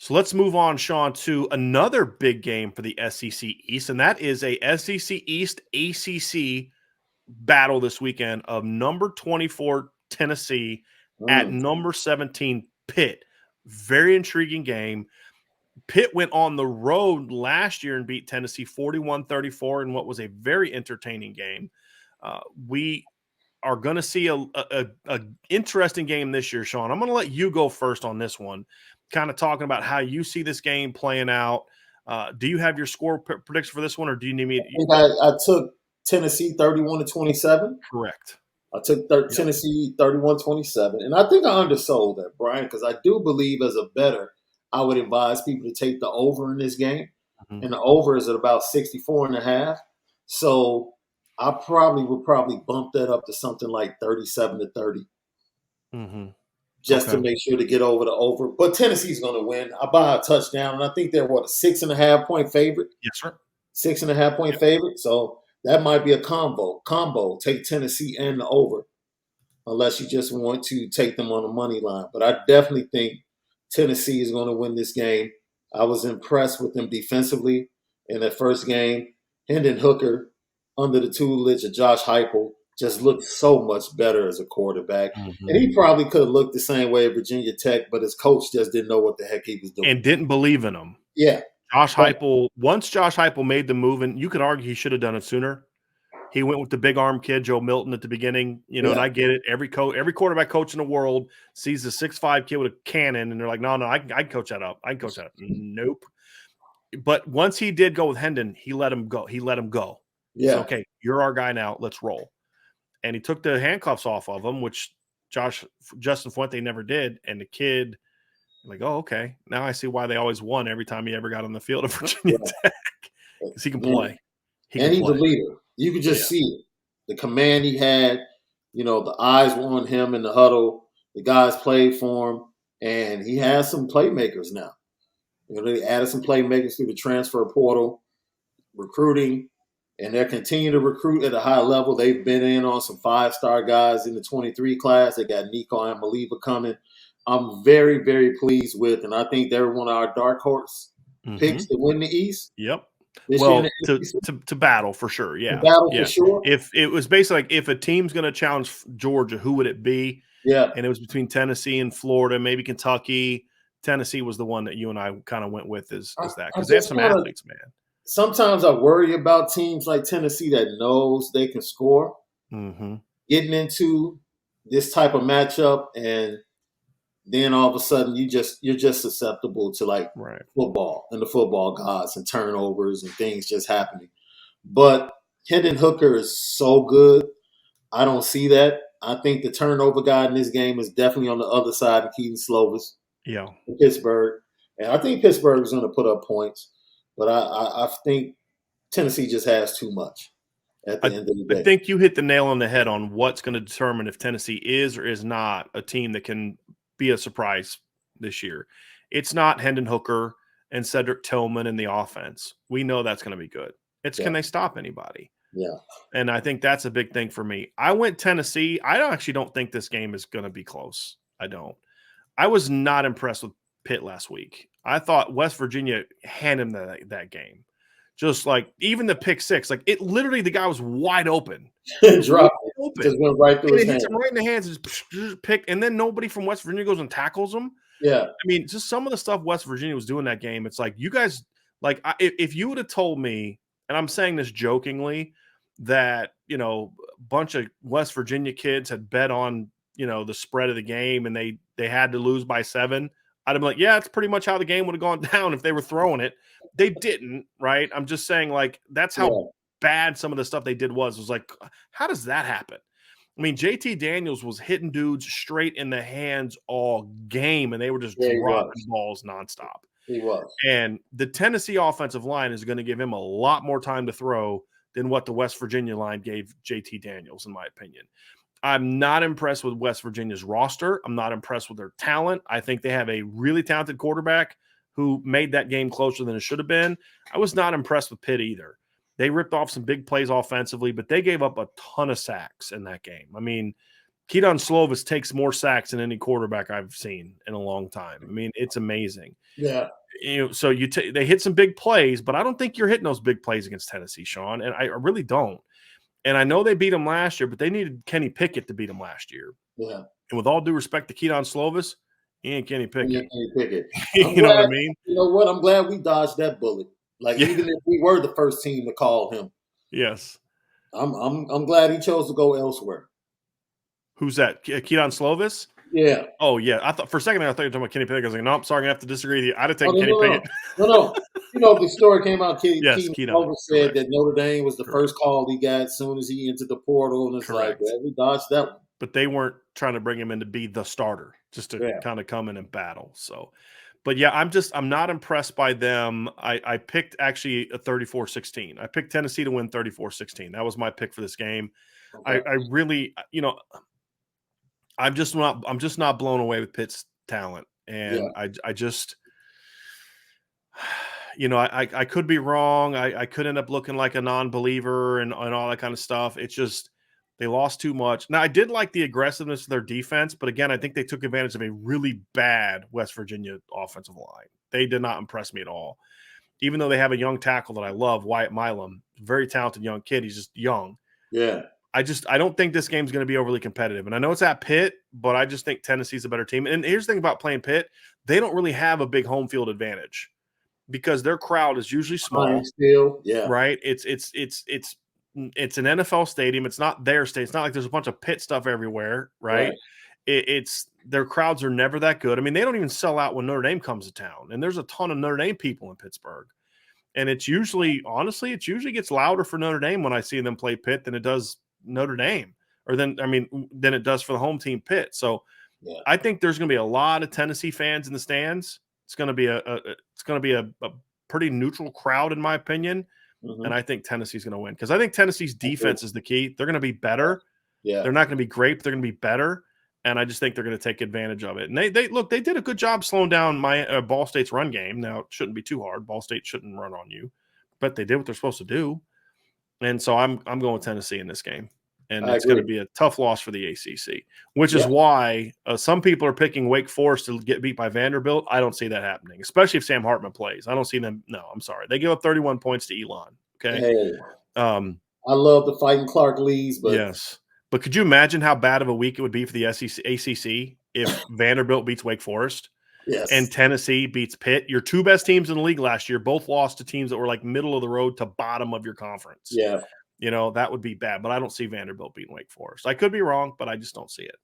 So let's move on, Sean, to another big game for the SEC East, and that is a SEC East ACC battle this weekend of number 24 Tennessee at number 17 Pitt. Very intriguing game. Pitt went on the road last year and beat Tennessee 41-34 in what was a very entertaining game. We are going to see a interesting game this year, Sean. I'm going to let you go first on this one, kind of talking about how you see this game playing out. Do you have your score prediction for this one, or do you need me? I took Tennessee 31-27. Correct. I took Tennessee 31-27. And I think I undersold that, Brian, because I do believe as a bettor, I would advise people to take the over in this game. Mm-hmm. And the over is at about 64.5. So I would bump that up to something like 37-30. Mm-hmm. Just to make sure to get over the over. But Tennessee's going to win. I buy a touchdown, and I think they're, a 6.5 point favorite? Yes, sir. 6.5 point favorite. So that might be a combo. Take Tennessee and the over, unless you just want to take them on the money line. But I definitely think Tennessee is going to win this game. I was impressed with them defensively in that first game. Hendon Hooker, under the tutelage of Josh Heupel, just looked so much better as a quarterback. Mm-hmm. And he probably could have looked the same way at Virginia Tech, but his coach just didn't know what the heck he was doing. And didn't believe in him. Yeah. Once Josh Heupel made the move, and you could argue he should have done it sooner. He went with the big arm kid, Joe Milton, at the beginning, and I get it. Every quarterback coach in the world sees a 6'5" kid with a cannon, and they're like, no, I can coach that up. I can coach that up. Nope. But once he did go with Hendon, he let him go. Yeah. So, okay, you're our guy now. Let's roll. And he took the handcuffs off of him, which Justin Fuente never did. And the kid, like, oh, okay. Now I see why they always won every time he ever got on the field of Virginia Tech. Because he can play. He's a leader. You could just see it. The command he had, the eyes were on him in the huddle. The guys played for him. And he has some playmakers now. They added some playmakers through the transfer portal, recruiting. And they're continuing to recruit at a high level. They've been in on some 5-star guys in the 23 class. They got Nico and Maliva coming. I'm very, very pleased with, and I think they're one of our dark horse picks to win the East. Yep. To battle for sure. Yeah. For sure. If it was basically like if a team's going to challenge Georgia, who would it be? Yeah. And it was between Tennessee and Florida, maybe Kentucky. Tennessee was the one that you and I kind of went with is that because they have some athletes, man. Sometimes I worry about teams like Tennessee that knows they can score, getting into this type of matchup, and then all of a sudden you're just susceptible to football and the football gods and turnovers and things just happening. But Hendon Hooker is so good. I don't see that. I think the turnover guy in this game is definitely on the other side of Keaton Slovis. Yeah, Pittsburgh, and I think Pittsburgh is going to put up points. But I think Tennessee just has too much at the end of the day. I think you hit the nail on the head on what's going to determine if Tennessee is or is not a team that can be a surprise this year. It's not Hendon Hooker and Cedric Tillman in the offense. We know that's going to be good. It's can they stop anybody? Yeah. And I think that's a big thing for me. I went Tennessee. I actually don't think this game is going to be close. I don't. I was not impressed with Pitt last week. I thought West Virginia handed him that game. Just like even the pick six, like it literally the guy was wide open. Dropped it. Just went right through his hands. Hits him right in the hands, just pick, and then nobody from West Virginia goes and tackles him. Yeah. I mean, just some of the stuff West Virginia was doing that game. It's like you guys, if you would have told me, and I'm saying this jokingly, that a bunch of West Virginia kids had bet on the spread of the game and they had to lose by 7. I'd have been like, yeah, it's pretty much how the game would have gone down if they were throwing it. They didn't, right? I'm just saying, that's how bad some of the stuff they did was like, how does that happen? I mean, JT Daniels was hitting dudes straight in the hands all game, and they were just dropping balls nonstop. He was. And the Tennessee offensive line is going to give him a lot more time to throw than what the West Virginia line gave JT Daniels, in my opinion. I'm not impressed with West Virginia's roster. I'm not impressed with their talent. I think they have a really talented quarterback who made that game closer than it should have been. I was not impressed with Pitt either. They ripped off some big plays offensively, but they gave up a ton of sacks in that game. I mean, Keaton Slovis takes more sacks than any quarterback I've seen in a long time. I mean, it's amazing. Yeah. So they hit some big plays, but I don't think you're hitting those big plays against Tennessee, Sean, and I really don't. And I know they beat them last year, but they needed Kenny Pickett to beat them last year. Yeah. And with all due respect to Keaton Slovis, he ain't Kenny Pickett. Kenny Pickett. You know what I mean? You know what? I'm glad we dodged that bullet. Like, even if we were the first team to call him. Yes. I'm glad he chose to go elsewhere. Who's that? Keaton Slovis? Yeah. Oh, yeah. I thought for a second there, I thought you were talking about Kenny Pickett. I was like, no, I'm sorry, I'm going to have to disagree with you. I'd have taken Kenny Pickett. No. You know, the story came out, Yes, Keaton Keaton, Slovis said correct. that Notre Dame was the Correct. first call he got as soon as he entered the portal. And it's Correct. like, well, we dodged that one. But they weren't trying to bring him in to be the starter, just to kind of come in and battle. So, but yeah, I'm not impressed by them. I picked actually a 34-16. I picked Tennessee to win 34-16. That was my pick for this game. Okay. I really, you know, I'm just not blown away with Pitt's talent. And I just, you know, I could be wrong. I could end up looking like a non-believer and all that kind of stuff. It's just, they lost too much. Now, I did like the aggressiveness of their defense, but again, I think they took advantage of a really bad West Virginia offensive line. They did not impress me at all. Even though they have a young tackle that I love, Wyatt Milam, very talented young kid. He's just young. Yeah. I don't think this game's going to be overly competitive. And I know it's at Pitt, but I just think Tennessee's a better team. And here's the thing about playing Pitt. They don't really have a big home field advantage because their crowd is usually small. Still, yeah. Right? It's an NFL stadium. It's not their stadium. It's not like there's a bunch of Pitt stuff everywhere, right? It's their crowds are never that good. I mean, they don't even sell out when Notre Dame comes to town. And there's a ton of Notre Dame people in Pittsburgh. And it's usually gets louder for Notre Dame when I see them play Pitt than it does Notre Dame, than it does for the home team Pitt. So I think there's going to be a lot of Tennessee fans in the stands. It's going to be a pretty neutral crowd, in my opinion. Mm-hmm. And I think Tennessee's going to win because I think Tennessee's defense is the key. They're going to be better. Yeah. They're not going to be great, but they're going to be better. And I just think they're going to take advantage of it. And they did a good job slowing down my Ball State's run game. Now, it shouldn't be too hard. Ball State shouldn't run on you, but they did what they're supposed to do. And so I'm going with Tennessee in this game. And it's going to be a tough loss for the ACC, which is why some people are picking Wake Forest to get beat by Vanderbilt. I don't see that happening, especially if Sam Hartman plays. I don't see them. No, I'm sorry. They give up 31 points to Elon. Okay. Hey, I love the fighting Clark Lees, but yes. But could you imagine how bad of a week it would be for the ACC if Vanderbilt beats Wake Forest and Tennessee beats Pitt? Your two best teams in the league last year both lost to teams that were like middle of the road to bottom of your conference. Yeah. You know, that would be bad. But I don't see Vanderbilt beating Wake Forest. I could be wrong, but I just don't see it.